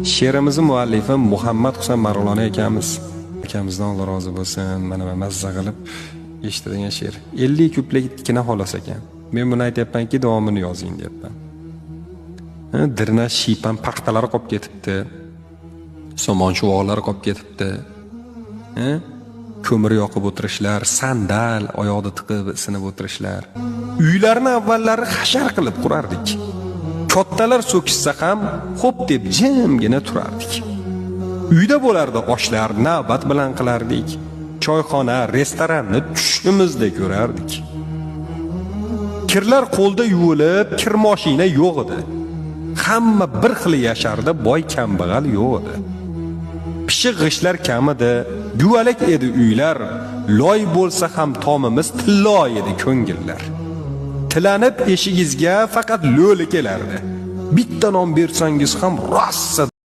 She'rimizni muallifi Muhammad Husan Marg'iloni akamiz. Akamizdan Alloh rozi bo'lsin. Mana mazza qilib eshitadigan she'r. 50 kuplikgina xolos ekan. Men buni aytayapmanki, davomini yozing deyapman. Dirna shiypan paxtalari qolib ketibdi. Somon chuvoqlari qolib ketibdi. Ko'mir yoqib o'tirishlar, sandal oyoqda tiqib sinib o'tirishlar. Uylarni avvallari hashar qilib qurardik. Kattalar so'kishsa ham xo'p deb jimgina turardik. Uyda bo'lardi oshlar, navbat bilan qilardik. Choyxona, restoranni tushimizda ko'rardik. Kirlar qo'lda yuvilib, kir mashina yo'q edi. Hamma bir xil yashardi, boy kambag'al yo'q edi. Pishiq g'ishlar kam edi, guvalak edi uylar, loy bo'lsa ham tomimiz tillo edi ko'ngillar. Tilanib eshigizga faqat lo'li kelardi. Bitta non bersangiz ham rossa